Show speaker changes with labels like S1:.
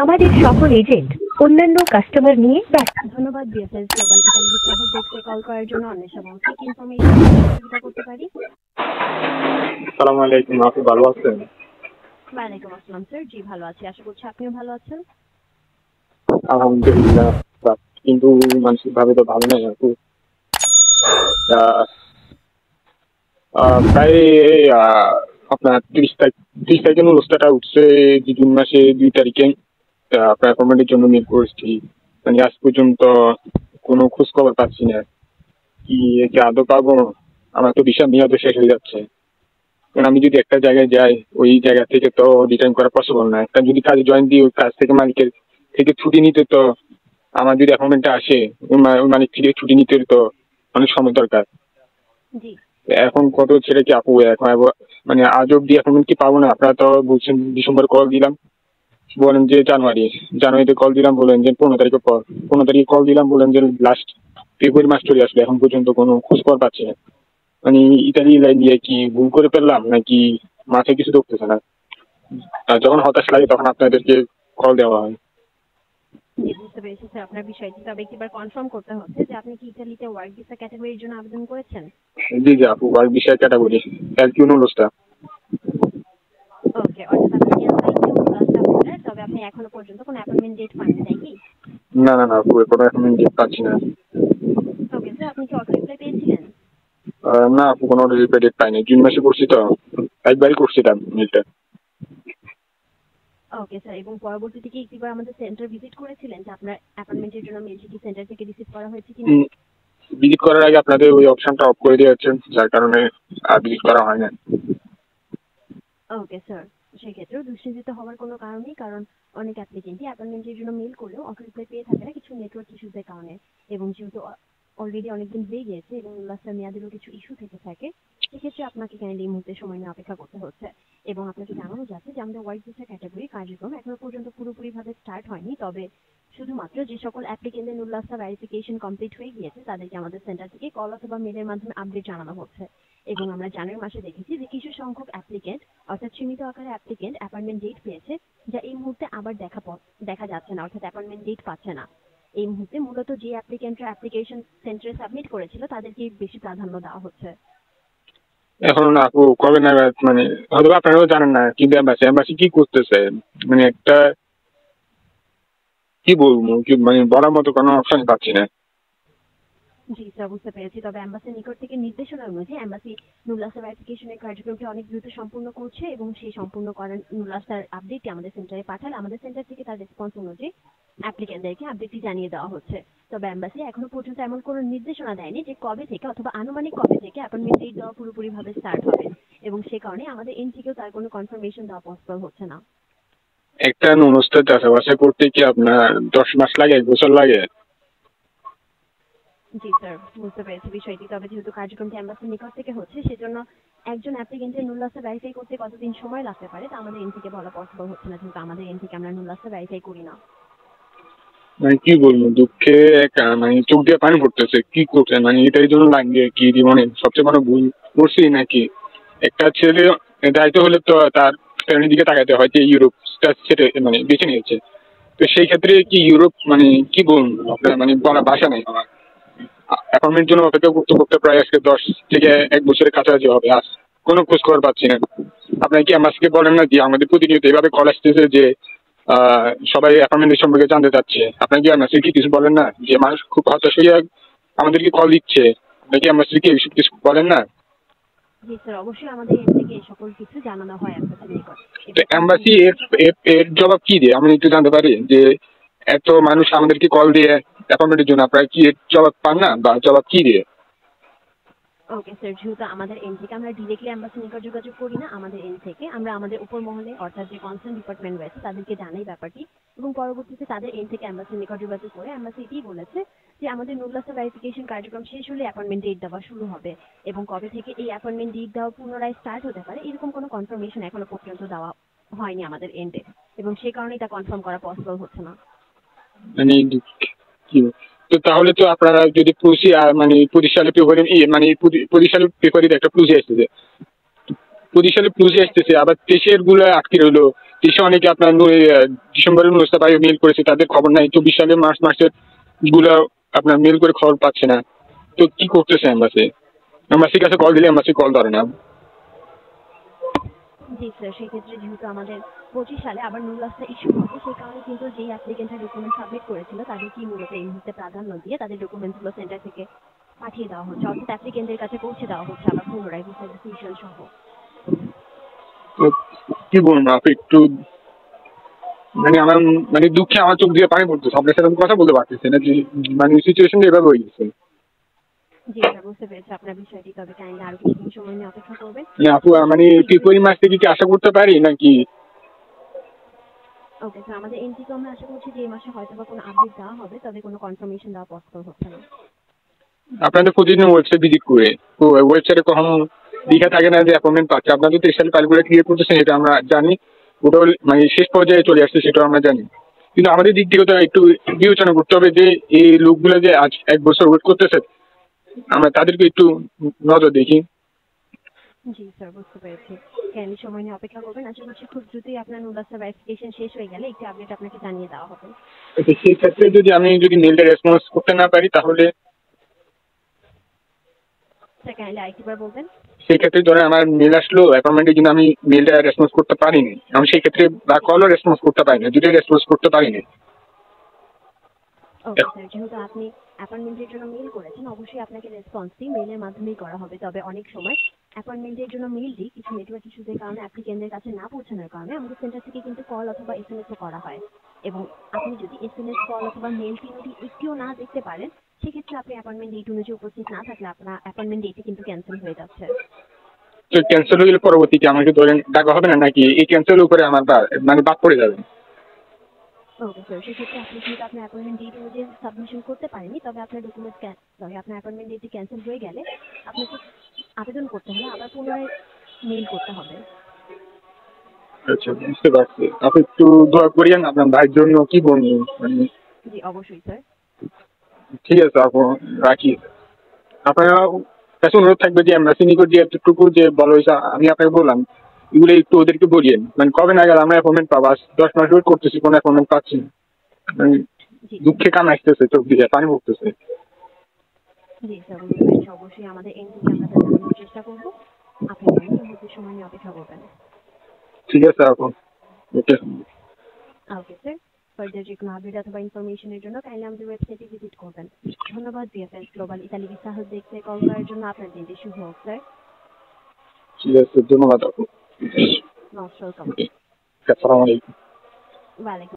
S1: আমাদের সকল এজেন্ট অন্যান্য কাস্টমার নিয়ে ব্যস্ত।
S2: ধন্যবাদ বিএসএস গ্লোবাল ইতালি সাপোর্ট ডেস্কে কল করার জন্য। অন্বেষা বলছি, কি ইনফরমেশন সহযোগিতা করতে পারি?
S3: আসসালামু আলাইকুম, আপনি ভালো আছেন?
S2: ওয়ালাইকুম আসসালাম স্যার, জি ভালো আছি, আশা করছি আপনিও ভালো আছেন।
S3: আলহামদুলিল্লাহ, কিন্তু মানসিক ভাবে তো ভালো নাই আপু। প্রায় আপনার 30 তারিখে অনুষ্ঠানটা উঠছে, জুন মাসে 2 তারিখে আপনার অ্যাপয়েন্টমেন্টের জন্য মেল করেছি। মানে আজ পর্যন্ত কোনো খোঁজ খবর পাচ্ছি না, কি আদৌ পাবো? আমার তো ভিসা মেয়াদও শেষ হয়ে যাচ্ছে। আমি যদি একটা জায়গায় যাই, ওই জায়গা থেকে তো রিটার্ন করা পসিবল না। একটা যদি কাজে জয়েন দিই, ওই কাজ থেকে মালিকের থেকে ছুটি নিতে তো আমার যদি অ্যাপয়েন্টমেন্টটা আসে, ওই মালিক থেকে ছুটি নিতে তো অনেক সময় দরকার। এখন কত ছেড়ে কি আপু, এখন মানে আজ অব্দি অ্যাপয়েন্টমেন্ট কি পাবো না? আপনারা তো বলছেন ডিসেম্বর কল দিলাম, বলেন যে জানুয়ারিতে কল দিলাম, বলেন যে 15 তারিখে পর 15 তারিখে কল দিলাম, বলেন যে লাস্ট ফেব্রুয়ারি মাস চলে আসবে। এখন পর্যন্ত কোনো খোঁজ খবর পাচ্ছি না। মানে ইতালি দিয়ে কি ভুল করে ফেললাম নাকি মাথায় কিছু ঢুকতেছে না? যখন হতাশ লাগে তখন আপনাদেরকে কল দেওয়া হয়।
S2: বুঝতে পেরেছি স্যার আপনার বিষয়টি, তবে একবার কনফার্ম করতে হচ্ছে যে আপনি কি ইতালিতে ওয়ার্ক ভিসা ক্যাটাগরির জন্য আবেদন করেছেন?
S3: জি আপু, ওয়ার্ক ভিসা ক্যাটাগরি একজন লোস্টা।
S2: ওকে, অর্থাৎ আপনি লাস্ট হোল্ডার, তবে আপনি এখনো পর্যন্ত কোনো অ্যাপয়েন্টমেন্ট ডেট পাননি, তাই কি?
S3: না আপু, কোনো অ্যাপয়েন্টমেন্ট ডেট পাচ্ছি না।
S2: ওকে স্যার, আপনি কি অটো রিপ্লাই পেয়েছিলেন?
S3: না আপু, কোনো রিপ্লাই ডেট পাইনি। জুন মাসে করছি তো, একবারই করছিলাম মেলটা।
S2: ওকে স্যার, এবং পরবর্তীতে কি একবার আমাদের সেন্টার ভিজিট করেছিলেন যে আপনার অ্যাপয়েন্টমেন্টের জন্য মেলটি কি সেন্টার থেকে রিসিভ করা হয়েছে কিনা?
S3: ভিজিট করার আগে আপনাদের ওই অপশনটা অফ করে দিয়ে যাচ্ছেন, যার কারণে আর ভিজিট করা হয় না।
S2: ওকে স্যার, সেক্ষেত্রেও দুশ্চিন্তিত হওয়ার কোনো কারণ নেই, কারণ অনেক অ্যাপ্লিকেন্টই অ্যাপয়েন্টমেন্টের জন্য মেল করলেও অটো রিপ্লাই পেয়ে থাকে না কিছু নেটওয়ার্ক ইস্যুসের কারণে, এবং যেহেতু অলরেডি অনেকদিন হয়ে গিয়েছে এবং লাস্টের মেয়াদেরও কিছু ইস্যু থেকে থাকে, সেক্ষেত্রে আপনাকে কাইন্ডলি এই মুহূর্তে সময় নিয়ে অপেক্ষা করতে হচ্ছে। এবং আপনাকে জানানো যাচ্ছে যে আমাদের ওয়ার্ক ভিসা ক্যাটাগরি কার্যক্রম এখনো পর্যন্ত পুরোপুরিভাবে স্টার্ট হয়নি, তবে শুধুমাত্র যে সকল অ্যাপ্লিকেন্টদের নুল্লাস্তা ভেরিফিকেশন কমপ্লিট হয়ে গিয়েছে তাদেরকে আমাদের সেন্টার থেকে কল অথবা মেলের মাধ্যমে আপডেট জানানো হচ্ছে। এবং আমরা জানুয়ারি মাসে দেখেছি যে কিছু সংখ্যক অ্যাপ্লিকেন্ট, অর্থাৎ সীমিত আকারে অ্যাপ্লিকেন্ট অ্যাপয়েন্টমেন্ট ডেট পেয়েছে, যা এই মুহূর্তে আবার দেখা যাচ্ছে না, অর্থাৎ অ্যাপয়েন্টমেন্ট ডেট পাচ্ছে না। এই মুহূর্তে মূলত যে অ্যাপ্লিকেন্টরা অ্যাপ্লিকেশন সেন্টারে সাবমিট করেছিল তাদেরকে বেশি প্রাধান্য দেওয়া হচ্ছে।
S3: এখন আপু কবে নাগাদ, মানে হয়তো আপনারাও জানেন না, কিন্তু এম্বাসি কি করতেছে, মানে একটা কি বলবো, মানে বলার মতো কোনো অপশন পাচ্ছি না।
S2: জি স্যার, বুঝতে পেরেছি, তবে এম্বাসির নিকট থেকে নির্দেশনা অনুযায়ী এম্বাসি নুল্লাস্তা ভেরিফিকেশনের কার্যক্রমটি অনেক দ্রুত সম্পূর্ণ করছে, এবং সেই সম্পূর্ণ করার নুল্লাস্তার আপডেটটি আমাদের সেন্টারে পাঠালে আমাদের সেন্টার থেকে তার রেসপন্স অনুযায়ী অ্যাপ্লিকেন্টদেরকে আপডেটটি জানিয়ে দেওয়া হচ্ছে। তবে এম্বাসি এখনো পর্যন্ত এমন কোনো নির্দেশনা দেয়নি যে কবে থেকে অথবা আনুমানিক কবে থেকে অ্যাপয়েন্টমেন্ট ডেট দেওয়া পুরোপুরিভাবে স্টার্ট হবে, এবং সে কারণে আমাদের এন্ড থেকেও তার কোনো কনফার্মেশন দেওয়া পসিবল হচ্ছে না।
S3: একটা অনুষ্ঠান চাষাবাসা করতে কি আপনার 10 মাস লাগে, 1 বছর লাগে?
S2: জি স্যার, বুঝতে পেরেছি বিষয়টি, তবে যেহেতু কার্যক্রমটি এম্বাসির নিকট থেকে হচ্ছে, সেজন্য একজন অ্যাপ্লিকেন্টের নুল্লাস্তা ভেরিফাই করতে কতদিন সময় লাগতে পারে তা আমাদের এন্ড থেকে বলা পসিবল হচ্ছে না, যেহেতু আমাদের এন্ড থেকে আমরা নুল্লাস্তা ভেরিফাই করি না।
S3: মানে কি বলবো, দুঃখে মানে চোখ দিয়ে পানি পড়তেছে। কি করছে, মানে এটার জন্য লাগে কি জীবনে সবচেয়ে বড় ভুল করছি নাকি? একটা ছেলে দায়িত্ব হলে তো তার ফ্যামিলির দিকে তাকাতে হয়, যে ইউরোপটা ছেড়ে মানে বেছে নিয়েছে। তো সেই ক্ষেত্রে কি ইউরোপ, মানে কি বলবো আপনার, মানে বলা ভাষা নেই আমার। অ্যাপয়েন্টমেন্টের জন্য অপেক্ষা করতে করতে প্রায় আজকে 10 থেকে 1 বছরের কাছাকাছি হবে, আজ কোনো খোঁজ খবর পাচ্ছি না। আপনার কি আমাকে বলেন না যে আমাদের প্রতিনিয়ত এভাবে কল আসতেছে যে সবাই অ্যাপয়েন্টমেন্টের সম্পর্কে জানতে চাচ্ছে, আপনার কি আমাকে কি কিছু বলেন না যে মানুষ খুব হতাশ হয়ে আমাদেরকে কল দিচ্ছে? আপনার কি আমাকে এইসব কিছু বলেন না?
S2: জি স্যার, অবশ্যই আমাদের এন্ড থেকে এই সকল কিছু জানানো হয় এম্বাসির নিকট।
S3: তো এম্বাসি এর জবাব কি দেয়, আমি একটু জানতে পারি? যে এত মানুষ আমাদেরকে কল দিয়ে অ্যাপয়েন্টমেন্টের জন্য, আপনারা কি এর জবাব পান না, বা জবাব কি দিয়ে?
S2: ওকে স্যার, যেহেতু আমাদের এন্ড থেকে আমরা ডিরেক্টলি এম্বাসির নিকট যোগাযোগ করি না, আমাদের এন্ড থেকে আমরা আমাদের উপর মহলে অর্থাৎ যে কনসার্ন ডিপার্টমেন্ট রয়েছে তাদেরকে জানাই ব্যাপারটি, এবং পরবর্তীতে তাদের এন্ড থেকে এম্বাসির নিকট যোগাযোগ করে এম্বাসি এটাই বলেছে যে আমাদের নুল্লাস্তা ভেরিফিকেশন কার্যক্রম শেষ হলে অ্যাপয়েন্টমেন্ট ডেট দেওয়া শুরু হবে, এবং কবে থেকে এই অ্যাপয়েন্টমেন্ট ডেট দেওয়া পুনরায় স্টার্ট হতে পারে এরকম কোনো কনফার্মেশন এখনো পর্যন্ত দেওয়া হয়নি আমাদের এন্ডে, এবং সেই কারণে এটা কনফার্ম করা পসিবল হচ্ছে না।
S3: মানে কি, তো তাহলে তো আপনারা যদি মানে 25 সালে পেপারে মানে 25 সালে পেপারে একটা পুঁজি আসতেছে, 25 সালে পুঁজি আসতেছে, আবার 23 গুলো আটকে রইলো, দেশে অনেকে আপনার ডিসেম্বরের 19 তারিখে মেল করেছে, তাদের খবর নাই। 24 সালে মার্চ মাসের গুলো আপনার মেল করে খবর পাচ্ছে না। তো কি করতেছে এম্বাসি? এম্বাসির কাছে কল দিলে এম্বাসি কল ধরে না।
S2: জি স্যার, সেক্ষেত্রে যেহেতু আমাদের 25 সালে আবার নুল লসটা ইস্যু হবে, সেই কারণে কিন্তু যেই অ্যাপ্লিকেন্টরা ডকুমেন্ট সাবমিট করেছিল তাদেরকেই মূলত এই মুহূর্তে প্রাধান্য দিয়ে তাদের ডকুমেন্টসগুলো সেন্টার থেকে পাঠিয়ে দেওয়া হচ্ছে, অর্থাৎ অ্যাপ্লিকেন্টের কাছে পৌঁছে দেওয়া হচ্ছে আবার পুনরায় ভিসা ডিসিশন সহ।
S3: তো কি বলবো, আপনি একটু আমার দুঃখে আমার চোখ দিয়ে পানি পড়তেছে। আপনার সাথে আমি কথা বলতে পারতেছি না যে সিচুয়েশন এভাবে হয়ে গেছে।
S2: জি স্যার, বুঝতে পেরেছি আপনার বিষয়টি, তবে কাইন্ডলি আরো কিছুদিন সময় নিয়ে অপেক্ষা করবেন।
S3: আপু ফেব্রুয়ারি মাস থেকে কি আশা করতে পারি নাকি?
S2: ওকে স্যার, আমাদের এন থেকে আমরা আশা করছি যে এই মাসে হয়তো বা কোনো আপডেট দেওয়া হবে, তবে কোনো কনফার্মেশন দেওয়া পসিবল হচ্ছে না।
S3: আপনাদের প্রতিদিন ওয়েবসাইট ভিজিট করে, তো ওয়েবসাইটে কখনো লেখা থাকে না যে অ্যাপয়েন্টমেন্ট পাচ্ছে। আপনাদের 23 সালে ফাইলগুলো ক্লিয়ার করতেছেন, এটা আমরা জানি। ওটা শেষ পর্যায়ে চলে আসছে, সেটাও আমরা জানি। কিন্তু আমাদের দিক থেকে তো একটু বিবেচনা করতে হবে যে এই লোকগুলো যে আজ 1 বছর ওয়েট করতেছে, আমরা তাদেরকে একটু নজর দেখি।
S2: জি স্যার, বুঝতে পেরেছি। কাইন্ডলি সময় নিয়ে অপেক্ষা করবেন, আশা করছি খুব দ্রুতই আপনার নুলাসটা ভেরিফিকেশন শেষ হয়ে গেলে একটি আপডেট আপনাকে জানিয়ে দেওয়া হবে।
S3: সেই ক্ষেত্রে আমি যদি মেলটা রেসপন্স করতে না পারি, তাহলে
S2: স্যার কাইন্ডলি আরেকবার বলবেন।
S3: সেই ক্ষেত্রে ধরেন আমার মেল আসলো অ্যাপয়েন্টমেন্টের জন্য, আমি মেলটা রেসপন্স করতে পারিনি, আমি সেই ক্ষেত্রে বা কলও রেসপন্স করতে পারিনি, দুটোই রেসপন্স করতে পারিনি।
S2: ওকে স্যার, যেহেতু আপনি অ্যাপয়েন্টমেন্টের জন্য মেইল করেছেন, অবশ্যই আপনাকে রেসপন্সটি মেইলের মাধ্যমেই করা হবে। তবে অনেক সময় অ্যাপয়েন্টমেন্টের জন্য মেইলটি কিছু নেটওয়ার্ক ইস্যুদের কারণে অ্যাপ্লিকেন্টদের কাছে না পৌঁছানোর কারণে আমাদের সেন্টার থেকে কিন্তু কল অথবা এসএমএসও করা হয়। এবং আপনি যদি এসএমএস, কল অথবা মেইল তিনটি একটিও না দেখতে পারেন, সেক্ষেত্রে আপনি অ্যাপয়েন্টমেন্ট ডেট অনুযায়ী উপস্থিত না থাকলে আপনার অ্যাপয়েন্টমেন্ট ডেটটি কিন্তু ক্যান্সেল হয়ে যাচ্ছে।
S3: তো ক্যান্সেল হয়ে গেলে পরবর্তীতে আমাকে ধরেন ডাকা হবে না, নাকি এই ক্যান্সেল উপরে আমার বাদ পড়ে যাবে?
S2: ওকে স্যার, সেক্ষেত্রে আপনি যেহেতু আপনার অ্যাপয়েন্টমেন্ট ডেট অনুযায়ী সাবমিশন করতে পারেননি, তবে আপনার আপনার অ্যাপয়েন্টমেন্ট ডেটটি ক্যান্সেল হয়ে গেলে আপনাকে আবেদন করতে হলে আবার পুনরায় মেইল করতে হবে।
S3: আচ্ছা, বুঝতে পারছি। আপনি একটু দোয়া করিয়েন আপনার ভাইয়ের জন্য। কি বলবো,
S2: জি অবশ্যই স্যার।
S3: ঠিক আছে আপু, রাখি। আপনারা কাছে অনুরোধ থাকবে যে আমরা নিকট যে এতটুকু যে বলা হয়েছে, আমি আপনাকে বললাম, এগুলো একটু ওদেরকে বলিয়েন। কবে নাগাদ আমরা অ্যাপয়েন্টমেন্ট পাবো? 10 মাস ওয়েট করতেছি, কোনো অ্যাপয়েন্টমেন্ট পাচ্ছি না।
S2: জি
S3: দুঃখে কান আসতেছে, চোখ দিয়ে পানি পড়তেছে।
S2: জি স্যার, বুঝতে পেরেছি। অবশ্যই আমাদের এন্ড থেকে আমরা তা জানানোর চেষ্টা করব। আপনি এই মুহূর্তে সময় নিয়ে অপেক্ষা করবেন।
S3: ঠিক আছে আপু, ওকে।
S2: ওকে স্যার, ফার্দার যে কোনো আপডেট অথবা ইনফরমেশনের জন্য কাইন্ডলি আমাদের ওয়েবসাইটে ভিজিট করবেন। ধন্যবাদ BFS global Italy visa help দেখতে কল করার জন্য। আপনার দিনটি শুভ হোক স্যার।
S3: ঠিক আছে, ধন্যবাদ আপু।
S2: Most welcome.
S3: ওকে, আসসালামু আলাইকুম।
S2: ওয়ালাইকুম